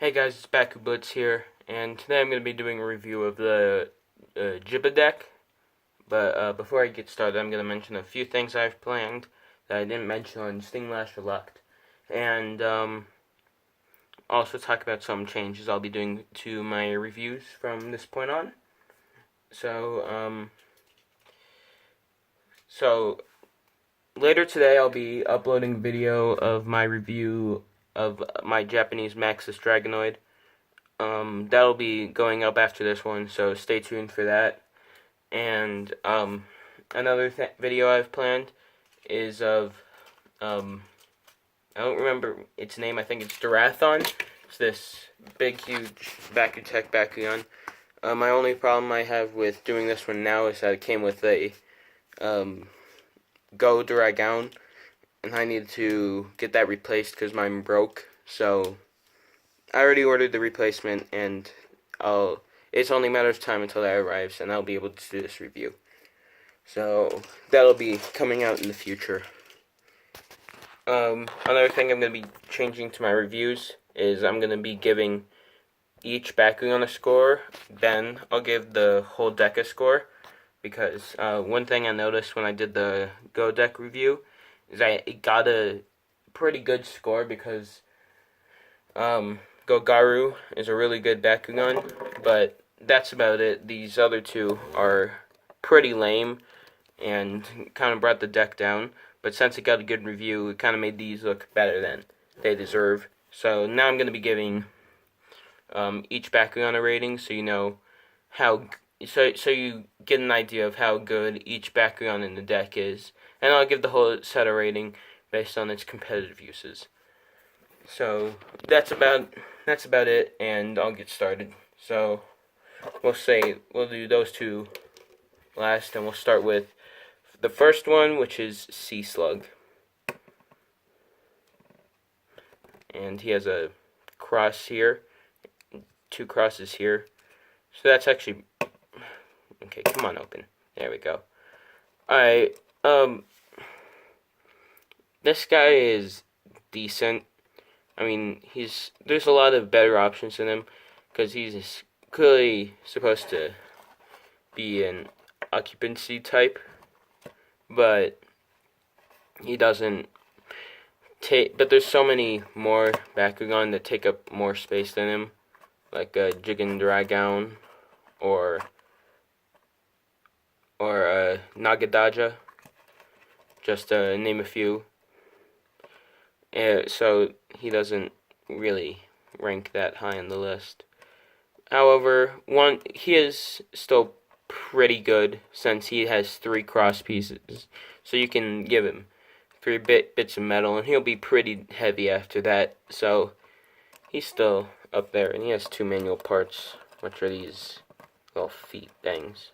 Hey guys, it's Blitz here, and today I'm going to be doing a review of the jiba deck. But before I get started, I'm going to mention a few things I've planned that I didn't mention on Sting Last Reluct, and also talk about some changes I'll be doing to my reviews from this point on. So later today I'll be uploading a video of my review of my Japanese Maxis Dragonoid. That'll be going up after this one, so stay tuned for that. And another video I've planned is of I don't remember its name. I think it's Durathon. It's this big, huge bakutech bakugan. My only problem I have with doing this one now is that it came with a Go Dragon, and I need to get that replaced because mine broke. So I already ordered the replacement, and it's only a matter of time until that arrives, and I'll be able to do this review. So that'll be coming out in the future. Another thing I'm going to be changing to my reviews is I'm going to be giving each Bakugan a score, then I'll give the whole deck a score, because one thing I noticed when I did the Go deck review is I got a pretty good score because Gogaru is a really good Bakugan, but that's about it. These other two are pretty lame and kind of brought the deck down, but since it got a good review, it kind of made these look better than they deserve. So now I'm going to be giving each Bakugan a rating, so you know how, so you get an idea of how good each Bakugan in the deck is, and I'll give the whole set a rating based on its competitive uses. So that's about it, and I'll get started. So we'll do those two last, and we'll start with the first one, which is Sea Slug. And he has a cross here, two crosses here. So that's actually okay. Come on, open. There we go. Alright. This guy is decent. I mean, there's a lot of better options than him, because he's clearly supposed to be an occupancy type, but he doesn't take. But there's so many more Bakugan that take up more space than him, like Jigen Dragon or Nagadaja, just to name a few. So he doesn't really rank that high on the list. However, he is still pretty good since he has 3 cross pieces. So you can give him 3 bits of metal, and he'll be pretty heavy after that. So he's still up there, and he has 2 manual parts, which are these little feet things.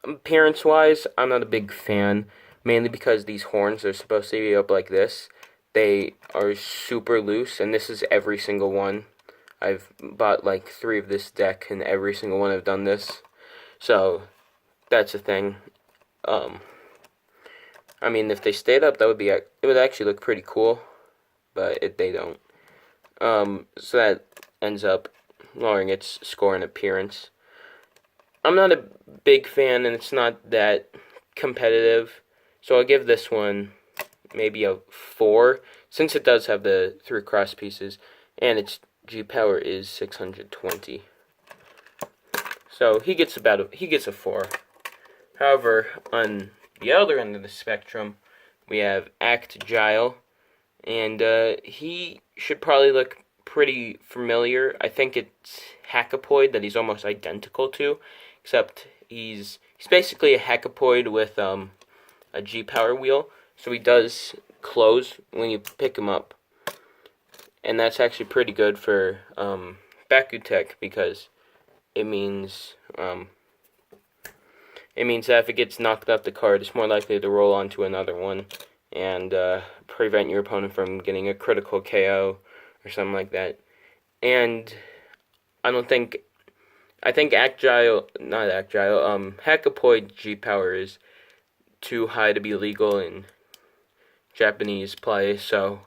Appearance-wise, I'm not a big fan. Mainly because these horns are supposed to be up like this. They are super loose, and this is every single one. I've bought like 3 of this deck, and every single one have done this. So that's a thing. I mean, if they stayed up, it would actually look pretty cool, but they don't. So that ends up lowering its score and appearance. I'm not a big fan, and it's not that competitive. So I'll give this one maybe a 4, since it does have the 3 cross pieces, and its G power is 620. So he gets a 4. However, on the other end of the spectrum, we have Actgile, and he should probably look pretty familiar. I think it's Hackapoid that he's almost identical to, except he's basically a Hackapoid with a G-power wheel, so he does close when you pick him up, and that's actually pretty good for bakutech, because it means that if it gets knocked off the card, it's more likely to roll onto another one and prevent your opponent from getting a critical KO or something like that. And I think Hackapoid G-power is too high to be legal in Japanese play, so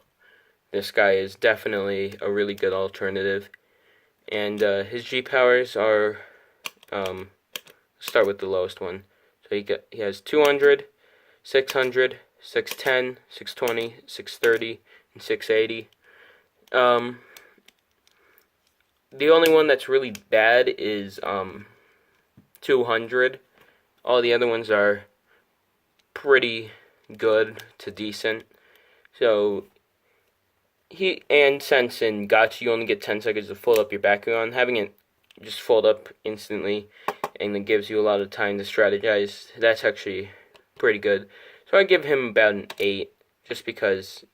this guy is definitely a really good alternative. And his G powers are, start with the lowest one. So he has 200, 600, 610, 620, 630, and 680. The only one that's really bad is 200. All the other ones are pretty good to decent. So since in Gacha you only get 10 seconds to fold up your bakugan, having it just fold up instantly and it gives you a lot of time to strategize, that's actually pretty good. So I give him about an 8, just because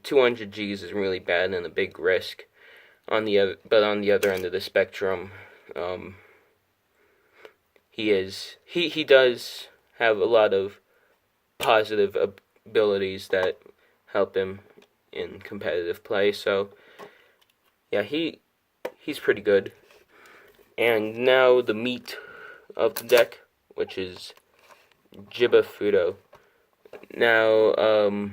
200 Gs is really bad and a big risk. On the other end of the spectrum, he does have a lot of positive abilities that help him in competitive play. So yeah, he's pretty good. And now the meat of the deck, which is Jiba. Now,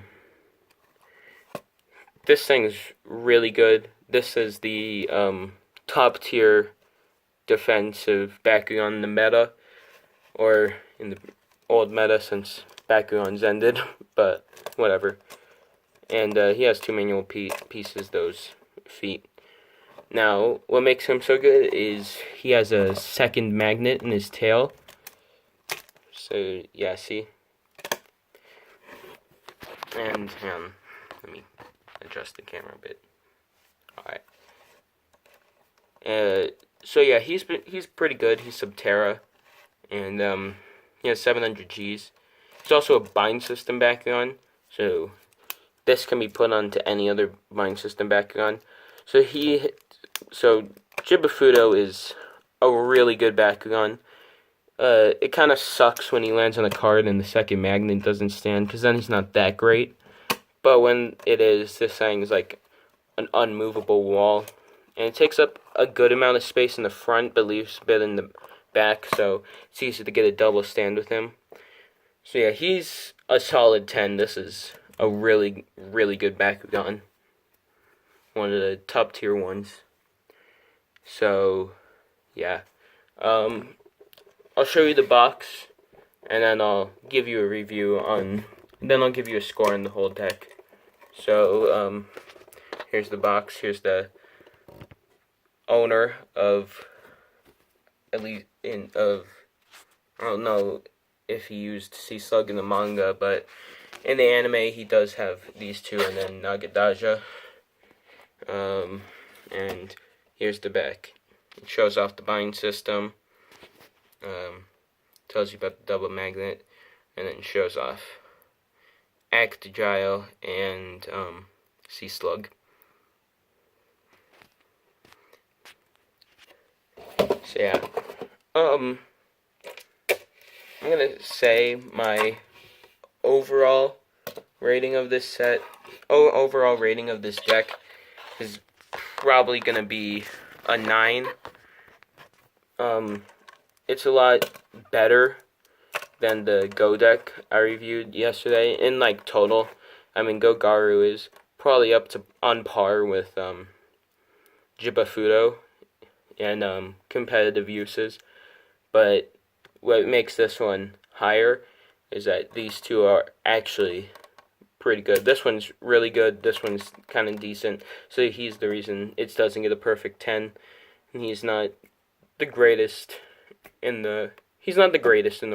this thing's really good. This is the top tier defensive Bakugan in the meta, or in the old meta since Bakugan's ended, but whatever. And he has 2 manual pieces, those feet. Now, what makes him so good is he has a second magnet in his tail. So, yeah, see? And, let me adjust the camera a bit. Alright. So yeah, he's pretty good. He's Subterra, and he has 700 Gs. He's also a bind system Bakugan, so this can be put onto any other bind system Bakugan. So Jiba is a really good Bakugan. It kind of sucks when he lands on a card and the second magnet doesn't stand, because then he's not that great. But when it is, this thing is like an unmovable wall. And it takes up a good amount of space in the front, but leaves a bit in the back, so it's easy to get a double stand with him. So yeah, he's a solid 10. This is a really, really good Bakugan. One of the top tier ones. So, yeah. I'll show you the box, and then I'll give you a review then I'll give you a score on the whole deck. So, here's the box. Here's the owner of, I don't know if he used Sea Slug in the manga, but in the anime he does have these two, and then Nagadaja. And here's the back. It shows off the bind system, tells you about the double magnet, and then shows off Actagile and Sea Slug. So yeah, I'm gonna say my overall rating of this overall rating of this deck is probably gonna be a 9. It's a lot better than the Go deck I reviewed yesterday. In like total, I mean Gogaru is probably on par with Jiba and competitive uses, but what makes this one higher is that these two are actually pretty good. This one's really good, this one's kind of decent, so he's the reason it doesn't get a perfect 10. And he's not the greatest in the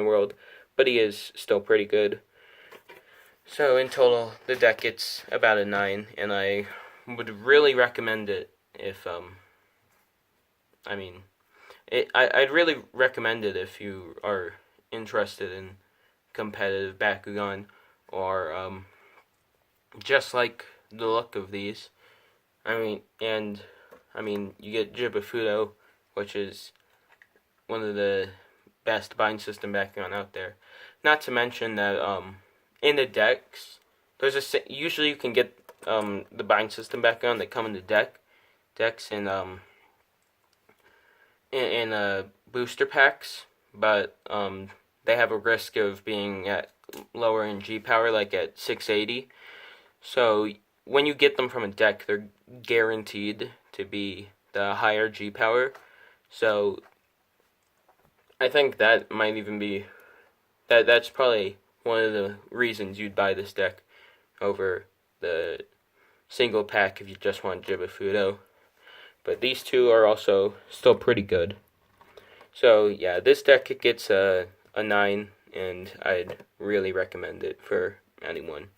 world, but he is still pretty good. So in total, the deck gets about a 9, and I would really recommend it if I'd really recommend it if you are interested in competitive Bakugan, or just like the look of these. You get Jiba, which is one of the best bind system Bakugan out there. Not to mention that in the decks, usually you can get the bind system Bakugan that come in the decks in booster packs, but they have a risk of being at lower in G power, like at 680. So when you get them from a deck, they're guaranteed to be the higher G power. So I think that might even be that's probably one of the reasons you'd buy this deck over the single pack if you just want Jiba. But these two are also still pretty good. So yeah, this deck gets a 9, and I'd really recommend it for anyone.